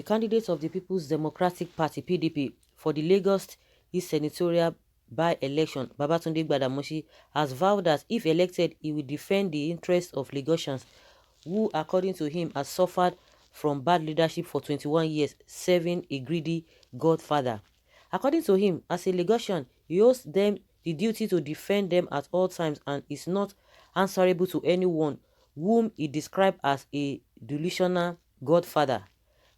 The candidate of the People's Democratic Party (PDP) for the Lagos East senatorial by-election, Babatunde Gbadamoshi, has vowed that if elected, he will defend the interests of Lagosians who, according to him, has suffered from bad leadership for 21 years, serving a greedy godfather. According to him, as a Lagosian, he owes them the duty to defend them at all times and is not answerable to anyone whom he described as a delusional godfather.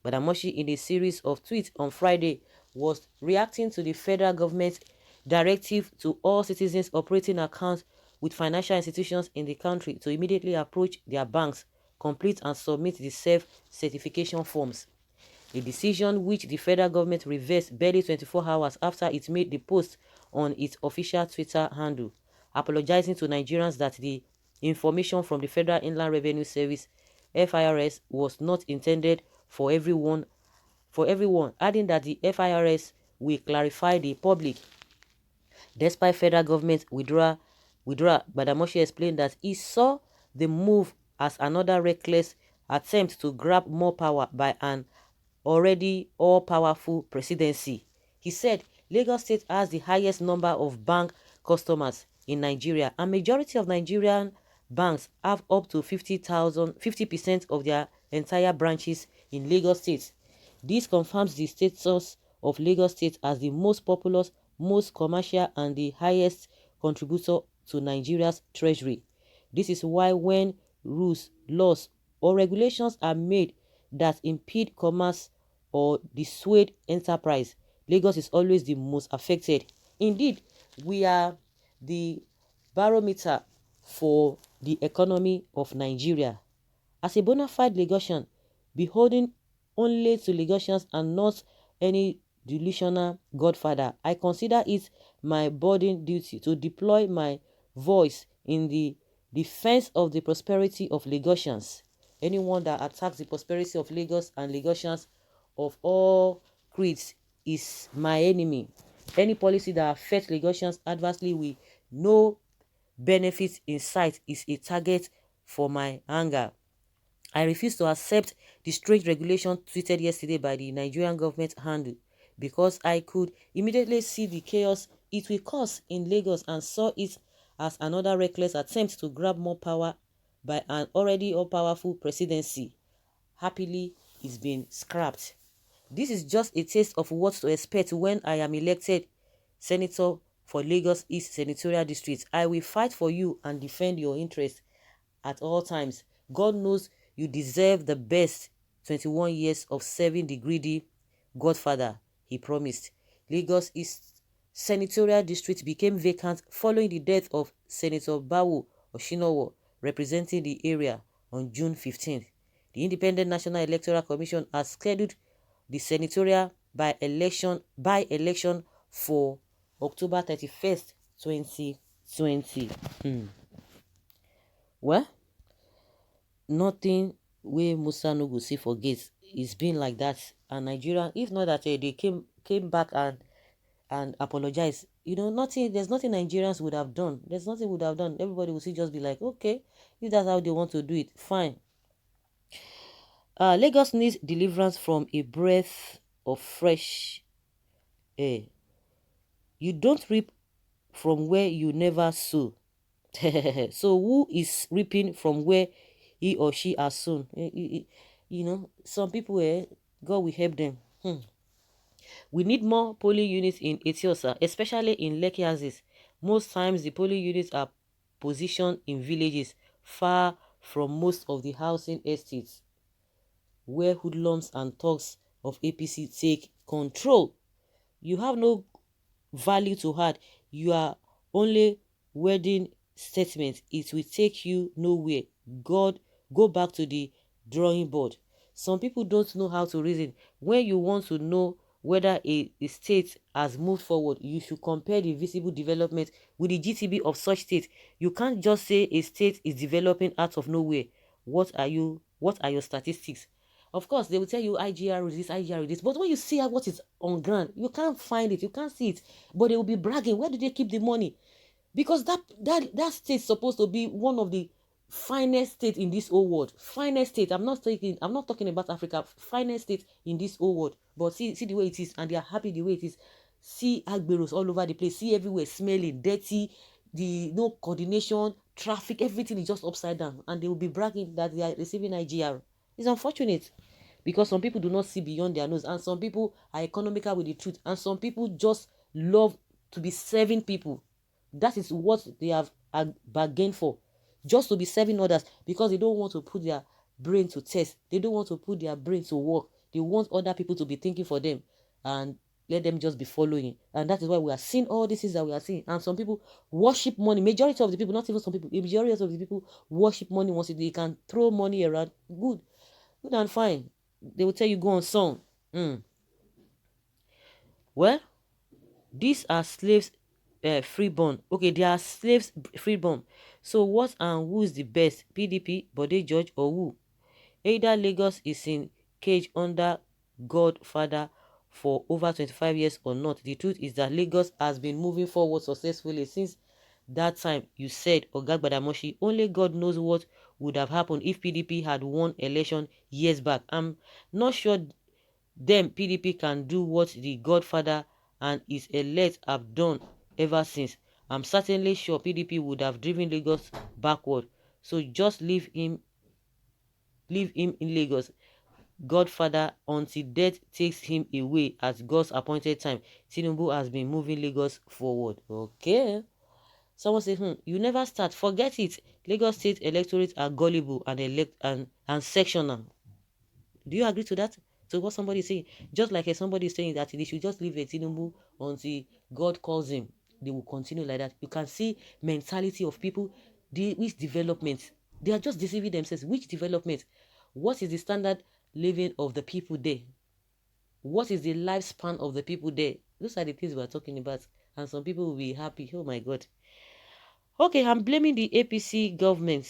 Badamoshi, in a series of tweets on Friday, was reacting to the federal government's directive to all citizens operating accounts with financial institutions in the country to immediately approach their banks, complete and submit the self-certification forms. A decision which the federal government reversed barely 24 hours after it made the post on its official Twitter handle, apologizing to Nigerians that the information from the Federal Inland Revenue Service (FIRS) was not intended for everyone, adding that the FIRS will clarify the public. Despite federal government withdrawal, Badamoshi explained that he saw the move as another reckless attempt to grab more power by an already all-powerful presidency. He said Lagos State has the highest number of bank customers in Nigeria, and majority of Nigerian banks have up to 50% of their entire branches in Lagos State. This confirms the status of Lagos State as the most populous, most commercial, and the highest contributor to Nigeria's treasury. This is why when rules, laws, or regulations are made that impede commerce or dissuade enterprise, Lagos is always the most affected. Indeed, we are the barometer for the economy of Nigeria. As a bona fide Lagosian, beholden only to Lagosians and not any delusional godfather, I consider it my burden duty to deploy my voice in the defense of the prosperity of Lagosians. Anyone that attacks the prosperity of Lagos and Lagosians of all creeds is my enemy. Any policy that affects Lagosians adversely with no benefit in sight is a target for my anger. I refuse to accept the strange regulation tweeted yesterday by the Nigerian government handle because I could immediately see the chaos it will cause in Lagos and saw it as another reckless attempt to grab more power by an already all-powerful presidency. Happily, it's been scrapped. This is just a taste of what to expect when I am elected senator for Lagos East Senatorial District. I will fight for you and defend your interests at all times. God knows you deserve the best 21 years of serving the greedy godfather, he promised. Lagos East Senatorial District became vacant following the death of Senator Bawo Oshinowo, representing the area, on June 15th. The Independent National Electoral Commission has scheduled the senatorial by-election for October 31st, 2020. Well, nothing wey Musa no go see for gate. It's been like that, and Nigeria, if not that they came back and apologize, nothing. There's nothing Nigerians would have done. There's nothing would have done. Everybody would just be like, okay, if that's how they want to do it, fine. Lagos needs deliverance from a breath of fresh air. You don't reap from where you never sow. So who is reaping from where he or she has sown? Some people, God will help them. We need more polling units in Etiosa, especially in Lekki Axis. Most times the polling units are positioned in villages far from most of the housing estates, where hoodlums and thugs of APC take control. You have no value to add. You are only wording statements. It will take you nowhere. God, go back to the drawing board. Some people don't know how to reason. When you want to know whether a state has moved forward, you should compare the visible development with the GTB of such state. You can't just say a state is developing out of nowhere. What are your statistics? Of course, they will tell you IGR is this, IGR is this. But when you see what is on ground, you can't find it. You can't see it. But they will be bragging. Where do they keep the money? Because that state is supposed to be one of the finest state in this whole world. Finest state. I'm not talking about Africa. Finest state in this whole world. But see the way it is, and they are happy the way it is. See agberos all over the place. See everywhere smelling, dirty, the no coordination, traffic, everything is just upside down. And they will be bragging that they are receiving IGR. It's unfortunate. Because some people do not see beyond their nose, and some people are economical with the truth, and some people just love to be serving people. That is what they have bargained for, just to be serving others, because they don't want to put their brain to test. They don't want to put their brain to work. They want other people to be thinking for them and let them just be following. And that is why we are seeing all these things that we are seeing. And some people worship money. Majority of the people, not even some people, the majority of the people worship money. Once they can throw money around, good and fine. They will tell you go on song. Well, these are slaves freeborn. Okay, they are slaves freeborn. So what and who is the best? PDP, Bode George, or who? Either Lagos is in cage under Godfather for over 25 years or not. The truth is that Lagos has been moving forward successfully since that time. You said, Oga Gbadamoshi, only God knows what would have happened if PDP had won election years back. I'm not sure them PDP can do what the Godfather and his elect have done ever since. I'm certainly sure PDP would have driven Lagos backward. So just leave him in Lagos, Godfather, until death takes him away at God's appointed time. Tinubu has been moving Lagos forward. Okay. Someone say, you never start. Forget it. Lagos state electorates are gullible and sectional. Do you agree to that? So what somebody is saying? Just like somebody is saying that they should just leave Tinubu until God calls him. They will continue like that. You can see mentality of people, which development. They are just deceiving themselves. Which development? What is the standard living of the people there? What is the lifespan of the people there? Those are the things we are talking about. And some people will be happy. Oh my God. Okay, I'm blaming the APC government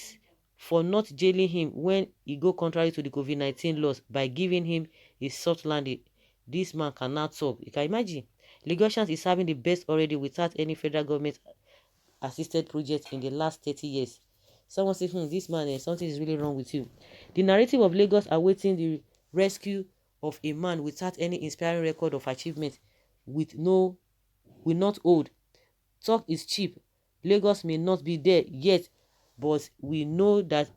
for not jailing him when he go contrary to the COVID-19 laws by giving him a soft landing. This man cannot talk. You can imagine. Lagosians is having the best already without any federal government assisted project in the last 30 years. Someone says, this man, something is really wrong with you. The narrative of Lagos awaiting the rescue of a man without any inspiring record of achievement will not hold. Talk is cheap. Lagos may not be there yet, but we know that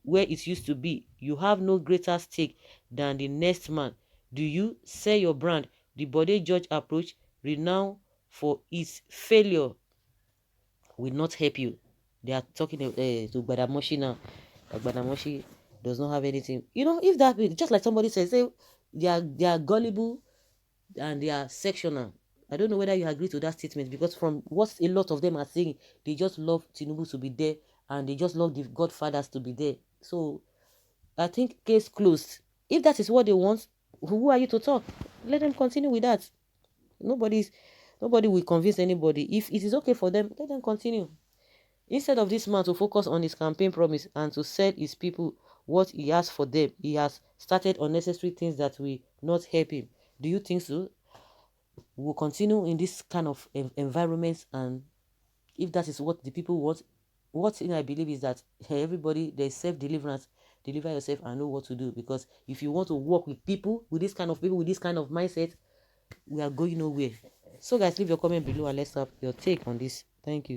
where it used to be. You have no greater stake than the next man. Do you sell your brand? The Bode George approach, renowned for its failure, will not help you. They are talking to Gbadamoshi now. Gbadamoshi does not have anything. If that be just like somebody says, they are gullible and they are sectional. I don't know whether you agree to that statement, because from what a lot of them are saying, they just love Tinubu to be there and they just love the Godfathers to be there. So I think case closed. If that is what they want, who are you to talk? Let them continue with that. Nobody will convince anybody. If it is okay for them, let them continue. Instead of this man to focus on his campaign promise and to sell his people what he has for them, he has started unnecessary things that will not help him. Do you think so? We'll continue in this kind of environment, and if that is what the people want, what thing I believe is that everybody, there's self-deliverance. Deliver yourself and know what to do, because if you want to work with people, with this kind of people, with this kind of mindset, we are going nowhere. So guys, leave your comment below and let's have your take on this. Thank you.